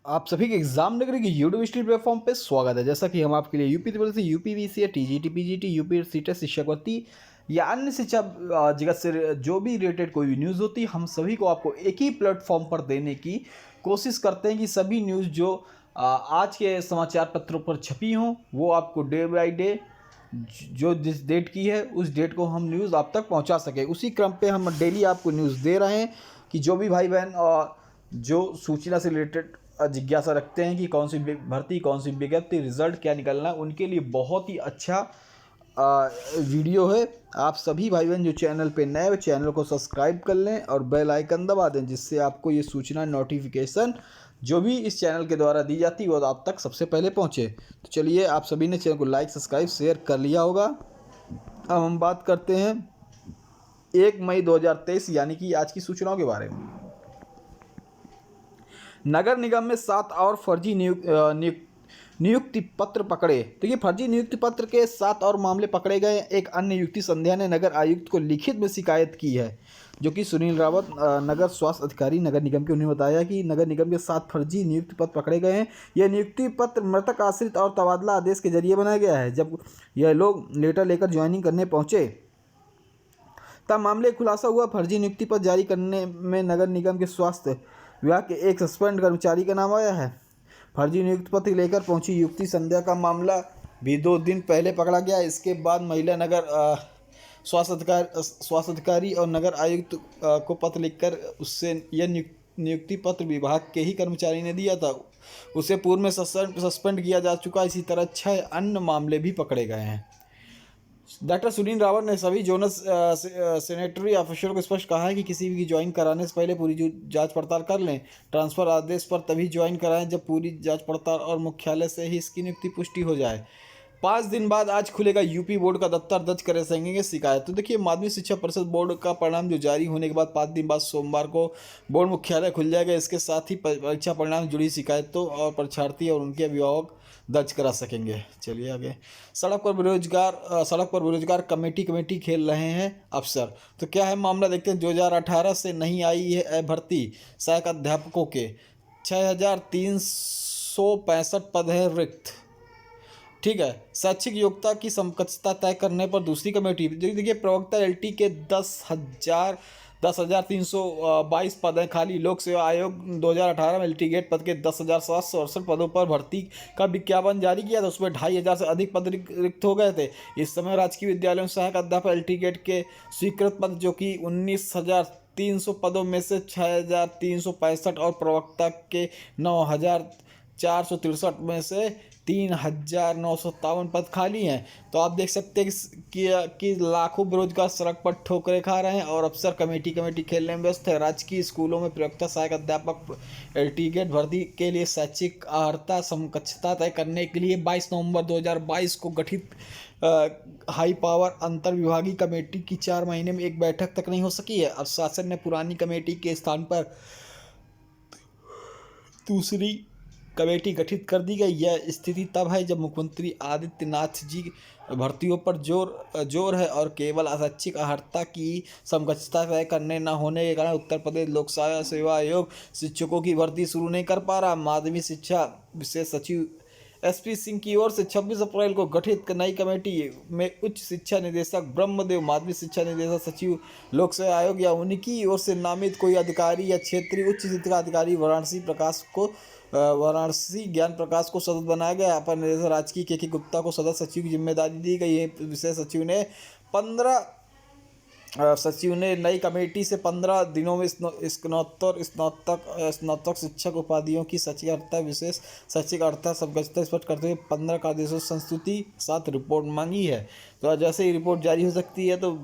आप सभी के एग्जाम नगरी के यूट्यूब स्टडी प्लेटफॉर्म पे स्वागत है। जैसा कि हम आपके लिए यूपी त्रिपुरा से UPVC, TGT, PGT, UP CTET, शिक्षक या अन्य शिक्षा जगत से जो भी रिलेटेड कोई भी न्यूज़ होती है, हम सभी को आपको एक ही प्लेटफॉर्म पर देने की कोशिश करते हैं कि सभी न्यूज़ जो आज के समाचार पत्रों पर छपी हों वो आपको डे बाई डे जो जिस डेट की है उस डेट को हम न्यूज़ आप तक पहुंचा सके। उसी क्रम पे हम डेली आपको न्यूज़ दे रहे हैं कि जो भी भाई बहन जो सूचना से रिलेटेड जिज्ञासा रखते हैं कि कौन सी भर्ती, कौन सी विज्ञप्ति, रिजल्ट क्या निकलना है, उनके लिए बहुत ही अच्छा वीडियो है। आप सभी भाई बहन जो चैनल पे नए हो चैनल को सब्सक्राइब कर लें और बेल आइकन दबा दें, जिससे आपको ये सूचना नोटिफिकेशन जो भी इस चैनल के द्वारा दी जाती है वो आप तक सबसे पहले पहुंचे। तो चलिए, आप सभी ने चैनल को लाइक, सब्सक्राइब, शेयर कर लिया होगा। अब हम बात करते हैं 1 मई 2023 यानी कि आज की सूचनाओं के बारे में। नगर निगम में 7 और फर्जी नियुक्ति पत्र पकड़े। तो ये फर्जी नियुक्ति पत्र के 7 और मामले पकड़े गए। एक अन्य नियुक्ति संध्या ने नगर आयुक्त को लिखित में शिकायत की है, जो कि सुनील रावत नगर स्वास्थ्य अधिकारी नगर निगम के, उन्होंने बताया कि नगर निगम के 7 फर्जी नियुक्ति पत्र पकड़े गए हैं। यह नियुक्ति पत्र मृतक आश्रित और तबादला आदेश के जरिए बनाया गया है। जब यह लोग लेटर लेकर ज्वाइनिंग करने पहुंचे तब मामले खुलासा हुआ। फर्जी नियुक्ति पत्र जारी करने में नगर निगम के स्वास्थ्य विभाग के एक सस्पेंड कर्मचारी का नाम आया है। फर्जी नियुक्ति पत्र लेकर पहुंची युवती संध्या का मामला भी 2 दिन पहले पकड़ा गया। इसके बाद महिला नगर स्वास्थ्य अधिकारी और नगर आयुक्त को पत्र लिखकर उससे यह नियुक्ति पत्र विभाग के ही कर्मचारी ने दिया था। उसे पूर्व में सस्पेंड किया जा चुका। इसी तरह 6 अन्य मामले भी पकड़े गए हैं। डॉक्टर सुनील रावत ने सभी जोनल सैनिटरी ऑफिसर को स्पष्ट कहा है कि किसी भी ज्वाइन कराने से पहले पूरी जांच पड़ताल कर लें। ट्रांसफर आदेश पर तभी ज्वाइन कराएं जब पूरी जांच पड़ताल और मुख्यालय से ही इसकी नियुक्ति पुष्टि हो जाए। 5 दिन बाद आज खुलेगा यूपी बोर्ड का दफ्तर, दर्ज करे सकेंगे शिकायत। तो देखिए, माध्यमिक शिक्षा परिषद बोर्ड का परिणाम जो जारी होने के बाद 5 दिन बाद सोमवार को बोर्ड मुख्यालय खुल जाएगा। इसके साथ ही परीक्षा परिणाम जुड़ी शिकायतों और परीक्षार्थी और उनके अभिभावक दर्ज करा सकेंगे। चलिए आगे। सड़क पर बेरोजगार कमेटी खेल रहे हैं अफसर। तो क्या है मामला, देखते हैं। 2018 से नहीं आई है भर्ती। सहायक अध्यापकों के 6365 पद हैं रिक्त। ठीक है। शैक्षिक योग्यता की समकक्षता तय करने पर दूसरी कमेटी। देखिए, प्रवक्ता एलटी के 10,322 पद हैं खाली। लोक सेवा आयोग 2018 में एलटी गेट पद के 10,768 पदों पर भर्ती का विज्ञापन जारी किया था। उसमें 2,500 से अधिक पद रिक्त हो गए थे। इस समय राजकीय विद्यालयों में सहायक अध्यापक एलटी गेट के स्वीकृत पद जो कि 19,300 पदों में से 6,365 और प्रवक्ता के 9,463 में से 3,957 पद खाली हैं। तो आप देख सकते हैं कि लाखों बेरोजगार सड़क पर ठोकरें खा रहे हैं और अफसर कमेटी खेलने में व्यस्त है। राजकीय स्कूलों में प्रवक्ता, सहायक अध्यापक एलटी गेट भर्ती के लिए शैक्षिक अर्हता समकक्षता तय करने के लिए 22 नवंबर 2022 को गठित हाई पावर अंतर विभागीय कमेटी की 4 महीने में एक बैठक तक नहीं हो सकी है। अब शासन ने पुरानी कमेटी के स्थान पर दूसरी कमेटी गठित कर दी गई। यह स्थिति तब है जब मुख्यमंत्री आदित्यनाथ जी भर्तियों पर जोर है और केवल शैक्षिक अर्हता की समकक्षता तय करने न होने के कारण उत्तर प्रदेश लोक सेवा आयोग शिक्षकों की भर्ती शुरू नहीं कर पा रहा। माध्यमिक शिक्षा विशेष सचिव एसपी सिंह की ओर से 26 अप्रैल को गठित नई कमेटी में उच्च शिक्षा निदेशक ब्रह्मदेव, माध्यमिक शिक्षा निदेशक सचिव लोक सेवा आयोग या उनकी ओर से नामित कोई अधिकारी या क्षेत्रीय उच्च शिक्षा अधिकारी वाराणसी ज्ञान प्रकाश को सदस्य बनाया गया। अपर निदेशक राजकीय के गुप्ता को सदस्य सचिव की जिम्मेदारी दी गई है। विशेष सचिव ने नई कमेटी से 15 दिनों में स्नातक शिक्षक उपाधियों की शैक्षिक अर्हता, विशेष शैक्षिक अर्हता समकक्षता स्पष्ट करते हुए 15 कार्यादेशों संस्तुति साथ रिपोर्ट मांगी है। तो जैसे ही रिपोर्ट जारी हो सकती है तो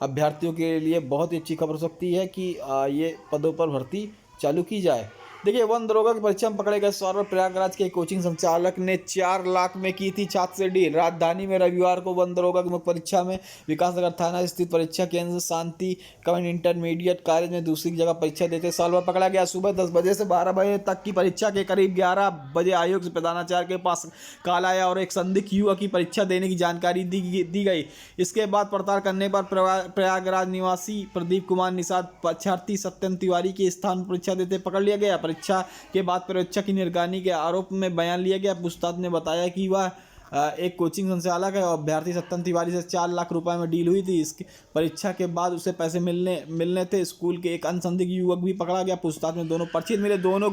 अभ्यर्थियों के लिए बहुत ही अच्छी खबर हो सकती है कि ये पदों पर भर्ती चालू की जाए। देखिए, वन दरोगा की परीक्षा में पकड़े गए सौरभ प्रयागराज के कोचिंग संचालक ने 4 लाख में की थी छात्र से डील। राजधानी में रविवार को वन दरोगा की मुख्य परीक्षा में विकासनगर थाना स्थित परीक्षा केंद्र शांति कवन इंटरमीडिएट कॉलेज में दूसरी जगह परीक्षा देते सौरभ पकड़ा गया। सुबह 10 बजे से 12 बजे तक की परीक्षा के करीब 11 बजे आयोग से प्रधानाचार्य के पास कॉल आया और एक संदिग्ध युवक की परीक्षा देने की जानकारी दी गई। इसके बाद पड़ताल करने पर प्रयागराज निवासी प्रदीप कुमार निषाद परीक्षार्थी सत्यम तिवारी के स्थान पर परीक्षा देते पकड़ लिया गया। परीक्षा के बाद परीक्षा की निगरानी के आरोप में बयान लिया गया। पूछताछ में बताया कि वह एक कोचिंग संचालक है और अभ्यर्थी सत्तन तिवारी से 4 लाख रुपए में डील हुई थी। इसकी परीक्षा के बाद उसे पैसे मिलने थे। स्कूल के एक अन्य संदिग्ध युवक भी पकड़ा गया। पूछताछ में दोनों पर्चे मिले। दोनों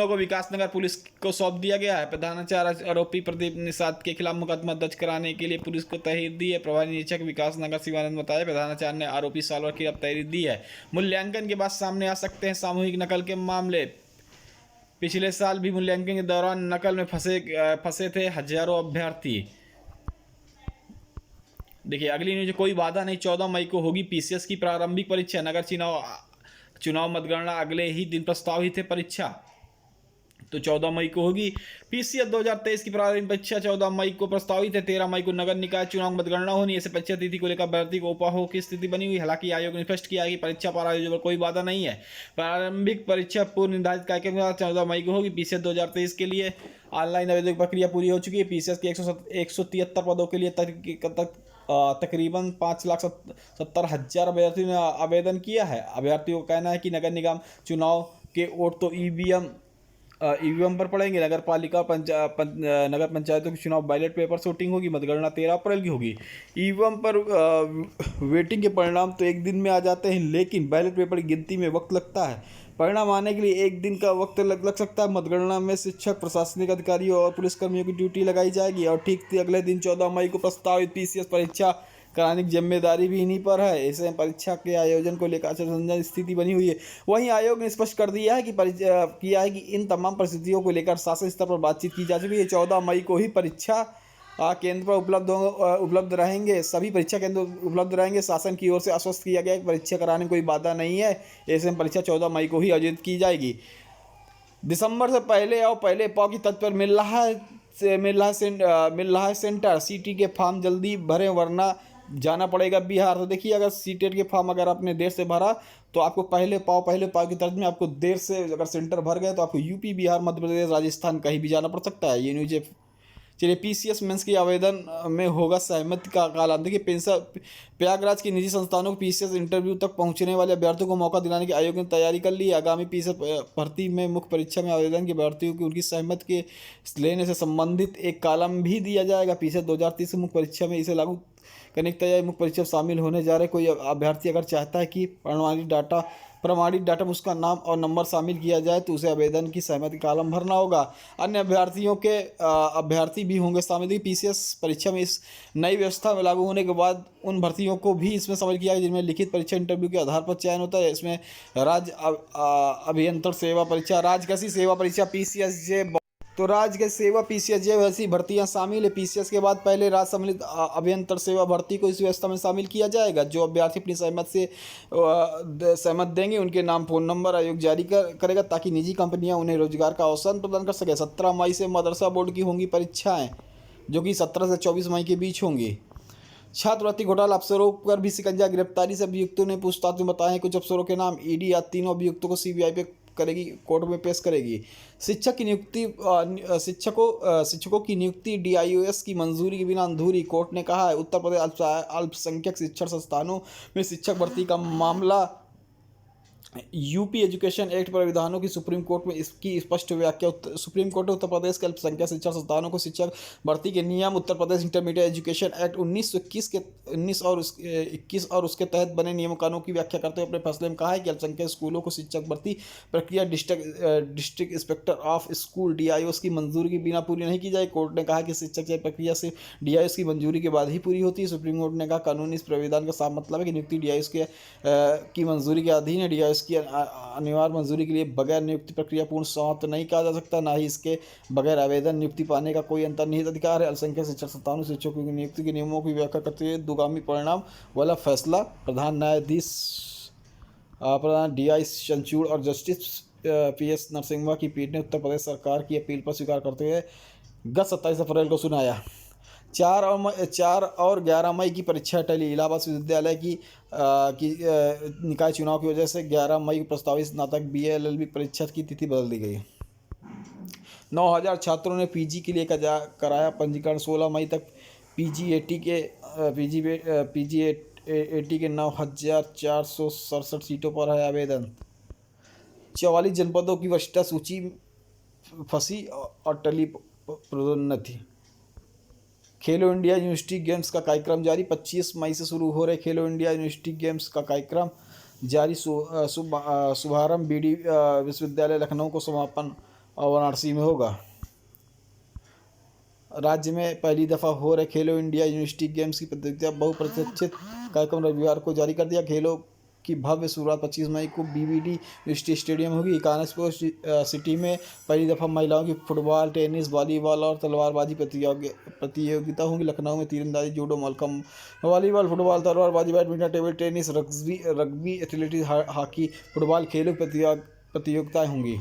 को विकासनगर पुलिस को सौंप दिया गया है। प्रधानाचार्य आरोपी प्रदीप निषाद के खिलाफ मुकदमा दर्ज कराने के लिए पुलिस को तहरीर दी है। प्रभारी निरीक्षक विकासनगर शिवानंद बताया, प्रधानाचार्य ने आरोपी सालवर की तहरीर दी है। मूल्यांकन के बाद सामने आ सकते हैं सामूहिक नकल के मामले। पिछले साल भी मूल्यांकन के दौरान नकल में फंसे थे हजारों अभ्यर्थी। देखिए अगली न्यूज, कोई वादा नहीं, 14 मई को होगी पीसीएस की प्रारंभिक परीक्षा। नगर चुनाव मतगणना अगले ही दिन प्रस्तावित है। परीक्षा तो 14 मई को होगी। पीसीएस 2023 की प्रारंभिक परीक्षा 14 मई को प्रस्तावित है। 13 मई को नगर निकाय चुनाव मतगणना होनी है। इसे परीक्षा तिथि को लेकर अभ्यर्थी को उपाहो की स्थिति बनी हुई। हालांकि आयोग ने स्पष्ट किया है कि परीक्षा पर आयोजन पर कोई वादा नहीं है। प्रारंभिक परीक्षा पूर्व निर्धारित कार्यक्रम के साथ 14 मई को होगी। पीसीएस 2023 के लिए ऑनलाइन आवेदन प्रक्रिया पूरी हो चुकी है। पीसीएस के 173 पदों के लिए तकरीबन 5,70,000 अभ्यर्थियों ने आवेदन किया है। अभ्यर्थियों का कहना है कि नगर निगम चुनाव के वोट तो ईवीएम पर पड़ेंगे। नगर पालिका नगर पंचायतों के चुनाव बैलेट पेपर से वोटिंग होगी। मतगणना 13 अप्रैल की होगी। ईवीएम पर वेटिंग के परिणाम तो एक दिन में आ जाते हैं, लेकिन बैलेट पेपर की गिनती में वक्त लगता है। परिणाम आने के लिए एक दिन का वक्त लग सकता है। मतगणना में शिक्षक, प्रशासनिक अधिकारियों और पुलिसकर्मियों की ड्यूटी लगाई जाएगी और ठीक अगले दिन 14 मई को प्रस्तावित पीसीएस परीक्षा कराने की जिम्मेदारी भी इन्हीं पर है। ऐसे परीक्षा के आयोजन को लेकर असमंजस स्थिति बनी हुई है। वहीं आयोग ने स्पष्ट कर दिया है कि इन तमाम परिस्थितियों को लेकर शासन स्तर पर बातचीत की जा चुकी है। 14 मई को ही परीक्षा केंद्र पर उपलब्ध रहेंगे। सभी परीक्षा केंद्र उपलब्ध रहेंगे। शासन की ओर से आश्वस्त किया गया है कि परीक्षा कराने में कोई बाधा नहीं है। ऐसे में परीक्षा 14 मई को ही आयोजित की जाएगी। दिसंबर से पहले और पहले पाव की तत्पर मिल रहा है सेंटर। सीटी के फॉर्म जल्दी भरें वरना जाना पड़ेगा बिहार। तो देखिए अगर सीटेट के फॉर्म अगर आपने देर से भरा तो आपको पहले पाव की तर्ज में आपको देर से अगर सेंटर भर गए तो आपको यूपी, बिहार, मध्य प्रदेश, राजस्थान कहीं भी जाना पड़ सकता है। ये न्यूज चलिए पीसीएस मेंस के आवेदन में होगा सहमति का कालांतर। देखिए प्रयागराज के निजी संस्थानों को पीसीएस इंटरव्यू तक पहुंचने वाले अभ्यर्थियों को मौका दिलाने की आयोग ने तैयारी कर ली है। आगामी पीसीएस भर्ती में मुख्य परीक्षा में आवेदन के अभ्यर्थियों की उनकी सहमति के लेने से संबंधित एक कॉलम भी दिया जाएगा। पीसीएस 2030 मुख्य परीक्षा में इसे लागू करने की तैयारी मुख्य परीक्षा में शामिल होने जा रहे कोई अभ्यर्थी अगर चाहता है कि प्रमाणित डाटा में उसका नाम और नंबर शामिल किया जाए तो उसे आवेदन की सहमति कॉलम भरना होगा। अन्य अभ्यर्थी भी होंगे शामिल। पीसीएस परीक्षा में इस नई व्यवस्था में लागू होने के बाद उन भर्तियों को भी इसमें शामिल किया है जिनमें लिखित परीक्षा इंटरव्यू के आधार पर चयन होता है। इसमें राज्य अभियंत्रण सेवा परीक्षा, राजगसी सेवा परीक्षा पीसीएस तो राज्य सेवा पीसीएस वैसी भर्तियां शामिल है। पीसीएस के बाद पहले राज्य सम्मिलित अभियंत्रण सेवा भर्ती को इस व्यवस्था में शामिल किया जाएगा। जो अभ्यर्थी अपनी सहमत देंगे उनके नाम, फोन नंबर आयोग जारी करेगा ताकि निजी कंपनियां उन्हें रोजगार का अवसर प्रदान कर सके। 17 मई से मदरसा बोर्ड की होंगी परीक्षाएं जो कि 17 से 24 मई के बीच होंगी। छात्रवृत्ति घोटाला अफसरों पर भी शिकंजा। गिरफ्तारी से अभियुक्तों ने पूछताछ में बताए कुछ अफसरों के नाम। ईडी आज तीनों अभियुक्तों को सीबीआई पे करेगी, कोर्ट में पेश करेगी। शिक्षकों की नियुक्ति डीआईओएस की मंजूरी के बिना अधूरी, कोर्ट ने कहा है। उत्तर प्रदेश अल्पसंख्यक शिक्षण संस्थानों में शिक्षक भर्ती का मामला यूपी एजुकेशन एक्ट पर विधानों की सुप्रीम कोर्ट में इसकी स्पष्ट व्याख्या। सुप्रीम कोर्ट ने उत्तर प्रदेश के अल्पसंख्यक शिक्षण संस्थानों को शिक्षक भर्ती के नियम Uttar Pradesh intermediate education act 1921 और उसके तहत बने नियम कानून की व्याख्या करते हुए अपने फैसले में कहा है कि अल्पसंख्यक स्कूलों को शिक्षक भर्ती प्रक्रिया district inspector of school DIOS की मंजूरी के बिना पूरी नहीं की जाए। कोर्ट ने कहा कि शिक्षक की प्रक्रिया से डीआईओएस की मंजूरी के बाद ही पूरी होती है। सुप्रीम कोर्ट ने कहा कानूनी इस प्राविधान का साफ मतलब है कि नियुक्ति डीआईओएस की मंजूरी के अधीन है। डीआईओएस की अनिवार्य मंजूरी के लिए बगैर नियुक्ति प्रक्रिया पूर्ण समाप्त नहीं कहा जा सकता। ना ही इसके बगैर आवेदन नियुक्ति पाने का कोई अंतर्निहित अधिकार है। अल्पसंख्यक शिक्षण संस्थानों शिक्षकों की नियुक्ति के नियमों की व्याख्या करते हुए दुगामी परिणाम वाला फैसला प्रधान न्यायाधीश DI चंचूड़ और जस्टिस PS नरसिम्हा की पीठ ने उत्तर प्रदेश सरकार की अपील पर स्वीकार करते हुए गत 27 अप्रैल को सुनाया। 4 और 11 मई की परीक्षा टली। इलाहाबाद विश्वविद्यालय की निकाय चुनाव की वजह से 11 मई को प्रस्तावित स्नातक BA LLB परीक्षा की तिथि बदल दी गई। 9,000 छात्रों ने पीजी के लिए कराया पंजीकरण। 16 मई तक PGAT के 9,467 सीटों पर है आवेदन। 44 जनपदों की वरिष्ठता सूची फंसी और टली प्रोन्नति। खेलो इंडिया यूनिवर्सिटी गेम्स का कार्यक्रम जारी। 25 मई से शुरू हो रहे खेलो इंडिया यूनिवर्सिटी गेम्स का कार्यक्रम जारी। शुभारंभ बीडी विश्वविद्यालय लखनऊ को, समापन वाराणसी में होगा। राज्य में पहली दफ़ा हो रहे खेलो इंडिया यूनिवर्सिटी गेम्स की प्रतियोगिता बहुप्रतीक्षित कार्यक्रम रविवार को जारी कर दिया। खेलों की भव्य शुरुआत 25 मई को बीबीडी यूनिवर्सिटी स्टेडियम होगी। इकानसपुर सिटी में पहली दफ़ा महिलाओं की फुटबॉल, टेनिस, वॉलीबॉल और तलवारबाजी प्रतियोगिता होंगी। लखनऊ में तीरंदाजी, जूडो, मलखम्ब, वॉलीबॉल, फुटबॉल, तलवारबाजी, badminton, table tennis, rugby, athletics, hockey, football खेलों की प्रतियोगिताएँ होंगी।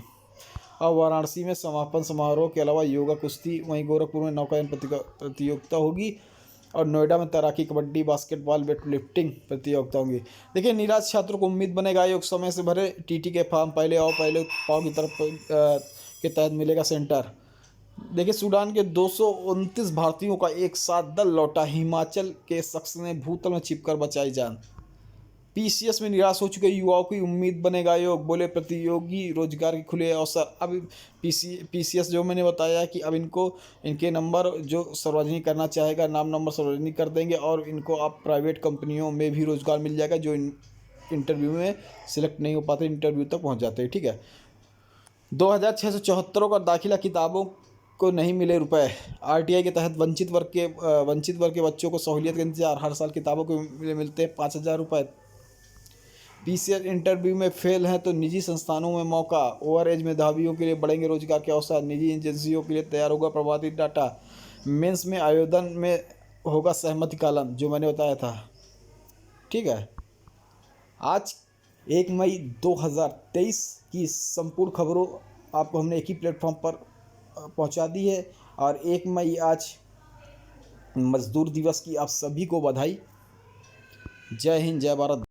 और वाराणसी में समापन समारोह के अलावा योगा, कुश्ती, वहीं गोरखपुर में नौकायन प्रतियोगिता होगी और नोएडा में तैराकी, कबड्डी, बास्केटबॉल, वेटलिफ्टिंग प्रतियोगिता होंगी। देखिए, निराश छात्रों को उम्मीद बनेगा आयोग समय से भरे। टीटी के फॉर्म पहले आओ पहले पाओ की तरफ के तहत मिलेगा सेंटर। देखिए, सूडान के 229 भारतीयों का एक साथ दल लौटा। हिमाचल के शख्स ने भूतल में छिपकर बचाई जान। पीसीएस में निराश हो चुके युवाओं की उम्मीद बनेगा आयोग, बोले प्रतियोगी रोजगार के खुले अवसर। अब पीसीएस जो मैंने बताया कि अब इनके नंबर जो सार्वजनिक करना चाहेगा, नाम नंबर सार्वजनिक कर देंगे और इनको आप प्राइवेट कंपनियों में भी रोजगार मिल जाएगा जो इंटरव्यू में सिलेक्ट नहीं हो पाते, इंटरव्यू तक पहुंच जाते हैं। ठीक है, 2674 का दाखिला, किताबों को नहीं मिले रुपए। आरटीआई के तहत वंचित वर्ग के बच्चों को सहूलियत का इंतजार। हर साल किताबों को मिलते हैं 5000 रुपये। पीसीएस इंटरव्यू में फेल हैं तो निजी संस्थानों में मौका। ओवर एज मेधावियों के लिए बढ़ेंगे रोजगार के अवसर। निजी एजेंसियों के लिए तैयार होगा प्रवादी डाटा। मेंस में आवेदन में होगा सहमति कॉलम, जो मैंने बताया था। ठीक है, आज 1 मई 2023 की संपूर्ण खबरों आपको हमने एक ही प्लेटफॉर्म पर पहुंचा दी है। और 1 मई आज मजदूर दिवस की आप सभी को बधाई। जय हिंद, जय भारत।